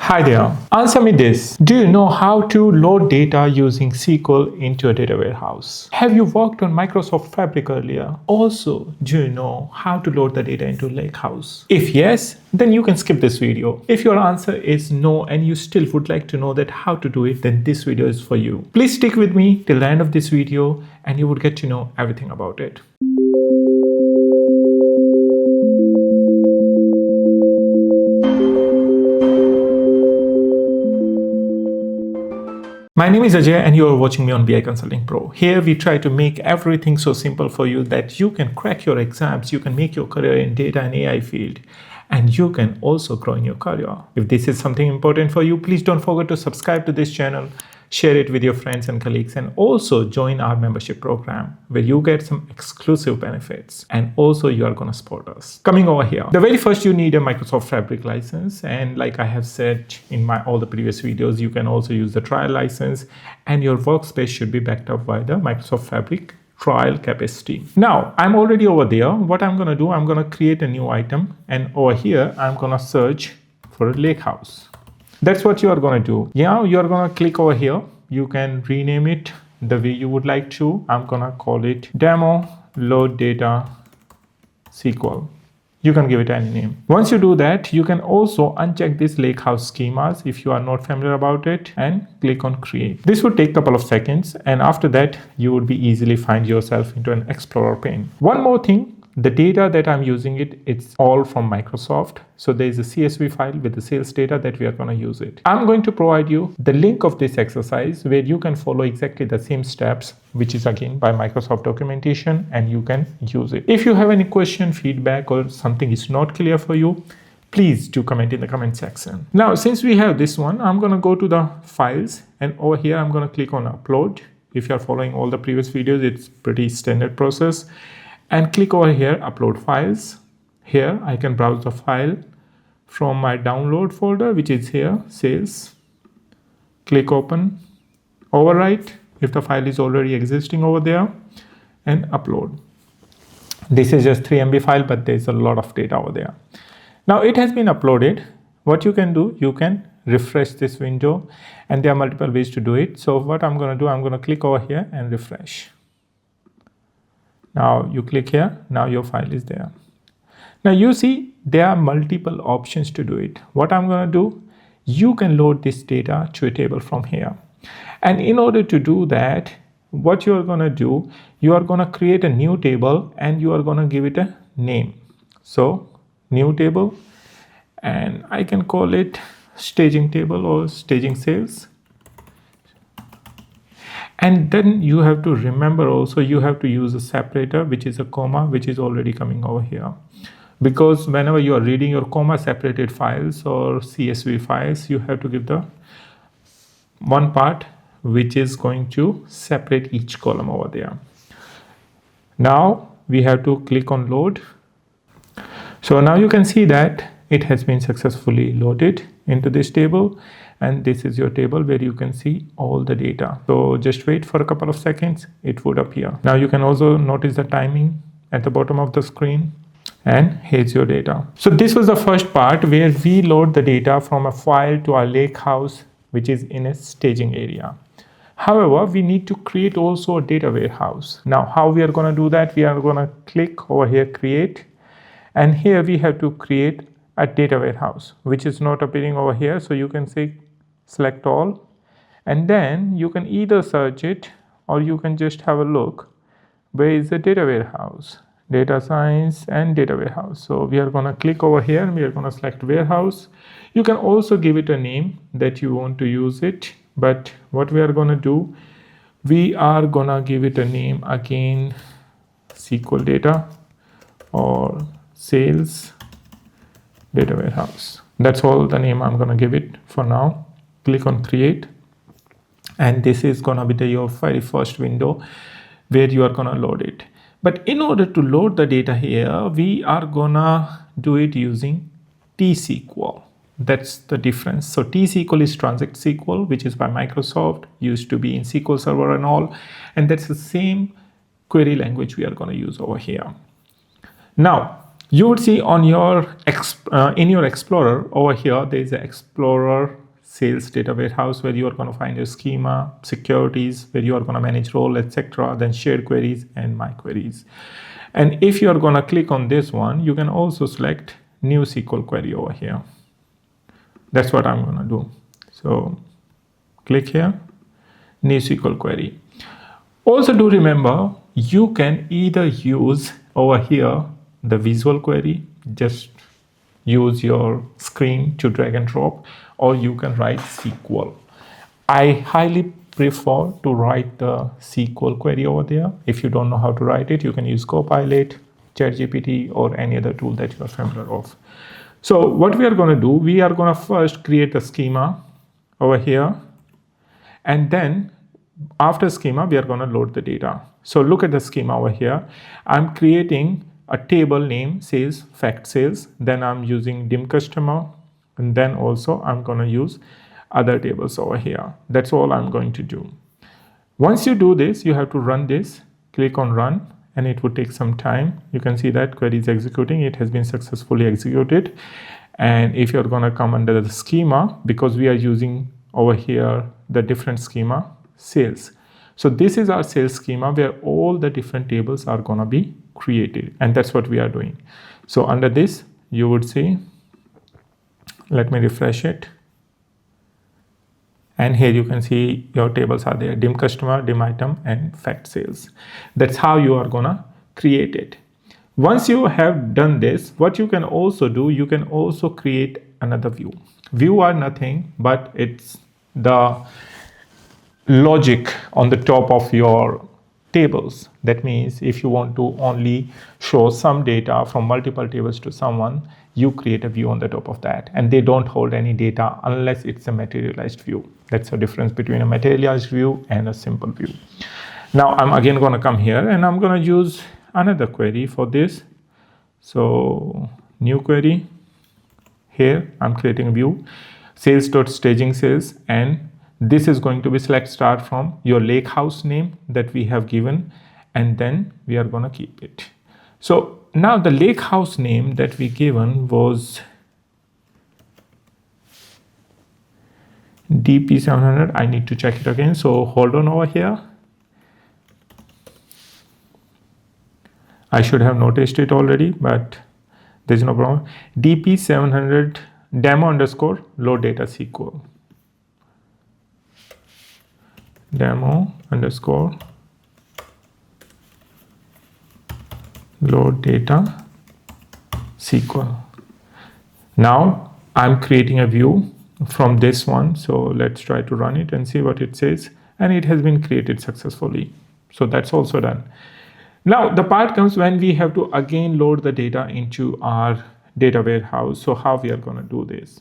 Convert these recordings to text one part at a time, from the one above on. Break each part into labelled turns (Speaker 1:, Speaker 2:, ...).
Speaker 1: Hi there. Answer me this. Do you know how to load data using SQL into a data warehouse? Have you worked on Microsoft Fabric earlier? Also, do you know how to load the data into Lakehouse? If yes, then you can skip this video. If your answer is no and you still would like to know that how to do it, then this video is for you. Please stick with me till the end of this video and you would get to know everything about it. My name is Ajay and you are watching me on BI Consulting Pro. Here we try to make everything so simple for you that you can crack your exams, you can make your career in data and AI field, and you can also grow in your career. If this is something important for you, please don't forget to subscribe to this channel, share it with your friends and colleagues, and also join our membership program where you get some exclusive benefits and also you are going to support us. Coming over here, the very first you need a Microsoft Fabric license, and like I have said in all the previous videos, you can also use the trial license, and your workspace should be backed up by the Microsoft Fabric trial capacity. Now I'm already over there. What I'm going to do, I'm going to create a new item, and over here I'm going to search for a Lakehouse. That's what you are going to do. Yeah, you are going to click over here. You can rename it the way you would like to. I'm going to call it demo load data SQL. You can give it any name. Once you do that, you can also uncheck this Lakehouse schemas if you are not familiar about it and click on create. This would take a couple of seconds, and after that you would be easily find yourself into an Explorer pane. One more thing. The data that I'm using it's all from Microsoft. So there is a CSV file with the sales data that we are going to use it. I'm going to provide you the link of this exercise where you can follow exactly the same steps, which is again by Microsoft documentation, and you can use it. If you have any question, feedback, or something is not clear for you, please do comment in the comment section. Now, since we have this one, I'm going to go to the files, and over here, I'm going to click on upload. If you're following all the previous videos, it's pretty standard process. And click over here, upload files. Here I can browse the file from my download folder, which is here, sales. Click open, overwrite if the file is already existing over there, and upload. This is just 3 MB file, but there's a lot of data over there. Now it has been uploaded. What you can do, you can refresh this window, and there are multiple ways to do it. So what I'm going to do, I'm going to click over here and refresh. Now you click here, now your file is there. Now you see there are multiple options to do it. What I'm going to do, you can load this data to a table from here. And in order to do that, what you are going to do, you are going to create a new table and you are going to give it a name. So new table, and I can call it staging table or staging sales. And then you have to remember also, you have to use a separator, which is a comma, which is already coming over here. Because whenever you are reading your comma separated files or CSV files, you have to give the one part which is going to separate each column over there. Now we have to click on load. So now you can see that it has been successfully loaded into this table. And this is your table where you can see all the data. So just wait for a couple of seconds, it would appear. Now you can also notice the timing at the bottom of the screen, and here's your data. So this was the first part where we load the data from a file to our Lakehouse, which is in a staging area. However, we need to create also a data warehouse. Now how we are going to do that? We are going to click over here, create, and here we have to create a data warehouse, which is not appearing over here. So you can say select all, and then you can either search it or you can just have a look. Where is the data warehouse? Data science and data warehouse. So we are going to click over here and we are going to select warehouse. You can also give it a name that you want to use it. But what we are going to do, we are going to give it a name again, SQL data or sales data warehouse. That's all the name I'm going to give it for now. Click on create, and this is going to be your very first window where you are going to load it. But in order to load the data here, we are going to do it using T-SQL. That's the difference. So T-SQL is Transact SQL, which is by Microsoft, used to be in SQL Server and all, and that's the same query language we are going to use over here. Now You would see on your in your Explorer over here, there is an Explorer sales data warehouse where you are going to find your schema, securities, where you are going to manage role, etc. Then shared queries and my queries. And if you are going to click on this one, you can also select new SQL query over here. That's what I'm going to do. So click here, new SQL query. Also do remember, you can either use over here the visual query, just use your screen to drag and drop, or you can write SQL. I highly prefer to write the SQL query over there. If you don't know how to write it, you can use Copilot, ChatGPT, or any other tool that you are familiar of. So what we are going to do, we are going to first create a schema over here, and then after schema, we are going to load the data. So look at the schema over here. I'm creating a table name sales, fact sales. Then I'm using dim customer. And then also I'm going to use other tables over here. That's all I'm going to do. Once you do this, you have to run this. Click on run, and it would take some time. You can see that query is executing. It has been successfully executed. And if you're going to come under the schema, because we are using over here the different schema, sales. So this is our sales schema where all the different tables are going to be created, and that's what we are doing. So under this, you would see, let me refresh it, and here you can see your tables are there: dim customer, dim item, and fact sales. That's how you are going to create it. Once you have done this, what you can also do, you can also create another view. View are nothing but it's the logic on the top of your tables. That means if you want to only show some data from multiple tables to someone, you create a view on the top of that, and they don't hold any data unless it's a materialized view. That's the difference between a materialized view and a simple view. Now I'm again going to come here, and I'm going to use another query for this. So new query, here I'm creating a view, sales.staging sales, and this is going to be select star from your Lakehouse name that we have given, and then we are going to keep it. So now the Lakehouse name that we given was DP-700. I need to check it again. So hold on over here. I should have noticed it already, but there's no problem. DP-700 demo underscore load data SQL. Demo underscore load data SQL. Now I'm creating a view from this one. So let's try to run it and see what it says. And it has been created successfully. So that's also done. Now the part comes when we have to again load the data into our data warehouse. So how we are going to do this.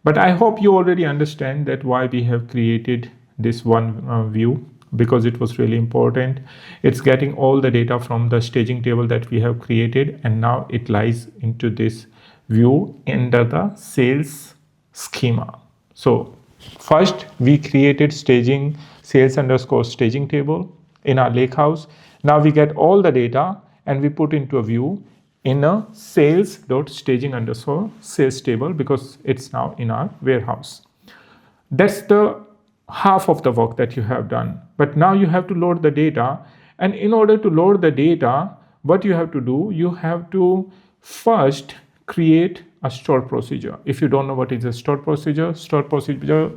Speaker 1: But I hope you already understand that why we have created this one view, because it was really important. It's getting all the data from the staging table that we have created, and now it lies into this view under the sales schema. So first we created staging sales underscore staging table in our Lakehouse. Now we get all the data and we put into a view in a sales.staging underscore sales table, because it's now in our warehouse. That's the half of the work that you have done. But now you have to load the data, and in order to load the data, what you have to do, you have to first create a store procedure. If you don't know what is a store procedure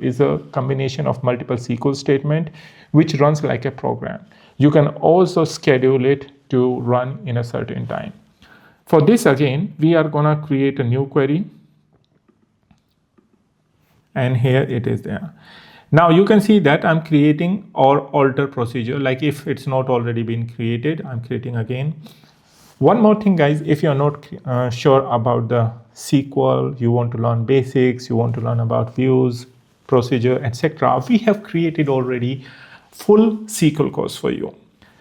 Speaker 1: is a combination of multiple SQL statements which runs like a program. You can also schedule it to run in a certain time. For this, again, we are going to create a new query, and here it is there. Now you can see that I'm creating or alter procedure. Like if it's not already been created, I'm creating again. One more thing, guys, if you're not sure about the SQL, you want to learn basics, you want to learn about views, procedure, etc., we have created already full SQL course for you.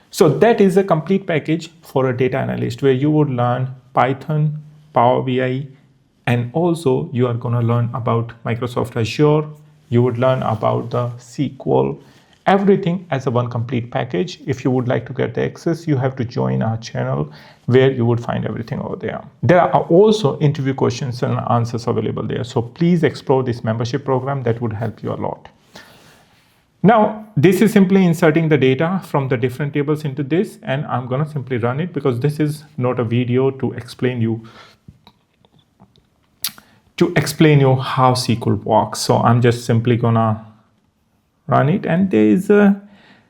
Speaker 1: So that is a complete package for a data analyst where you would learn Python, Power BI, and also you are going to learn about Microsoft Azure. You would learn about the SQL everything as a one complete package. If you would like to get the access, you have to join our channel where you would find everything over there. There are also interview questions and answers available there. So please explore this membership program. That would help you a lot. Now, this is simply inserting the data from the different tables into this, and I'm going to simply run it because this is not a video to explain you how SQL works. So I'm just simply gonna run it, and there is a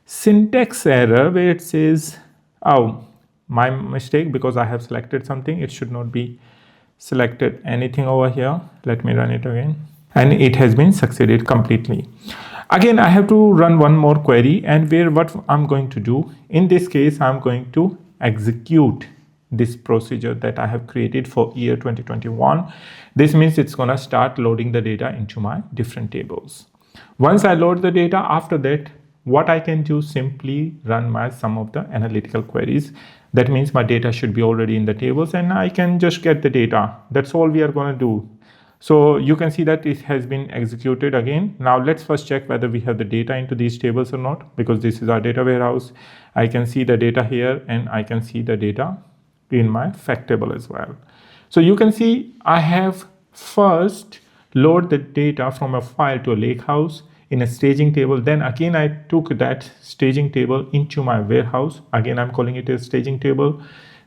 Speaker 1: syntax error where it says, oh, my mistake, because I have selected something. It should not be selected anything over here. Let me run it again. And it has been succeeded completely. Again, I have to run one more query, and what I'm going to do, in this case, I'm going to execute this procedure that I have created for year 2021. This means it's gonna start loading the data into my different tables. Once I load the data, after that, what I can do, simply run some of the analytical queries. That means my data should be already in the tables and I can just get the data. That's all we are gonna do. So you can see that it has been executed again. Now let's first check whether we have the data into these tables or not, because this is our data warehouse. I can see the data here and I can see the data in my fact table as well. So you can see I have first load the data from a file to a lakehouse in a staging table. Then again, I took that staging table into my warehouse. Again, I'm calling it a staging table.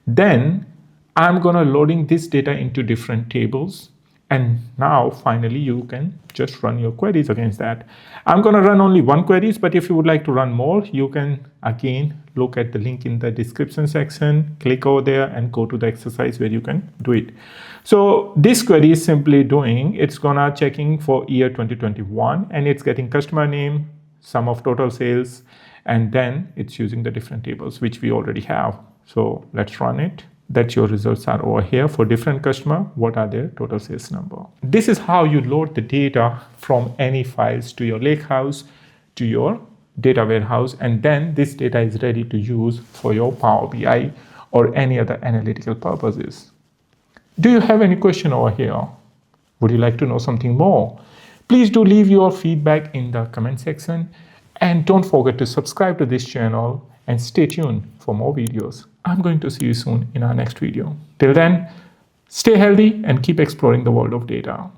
Speaker 1: Then I'm gonna loading this data into different tables. And now finally you can just run your queries against that. I'm gonna run only one queries, but if you would like to run more, you can again look at the link in the description section, click over there and go to the exercise where you can do it. So this query is simply doing, it's gonna checking for year 2021 and it's getting customer name, sum of total sales, and then it's using the different tables, which we already have. So let's run it. That your results are over here for different customer. What are their total sales number? This is how you load the data from any files to your lakehouse, to your data warehouse, and then this data is ready to use for your Power BI or any other analytical purposes. Do you have any question over here? Would you like to know something more? Please do leave your feedback in the comment section, and don't forget to subscribe to this channel and stay tuned for more videos. I'm going to see you soon in our next video. Till then, stay healthy and keep exploring the world of data.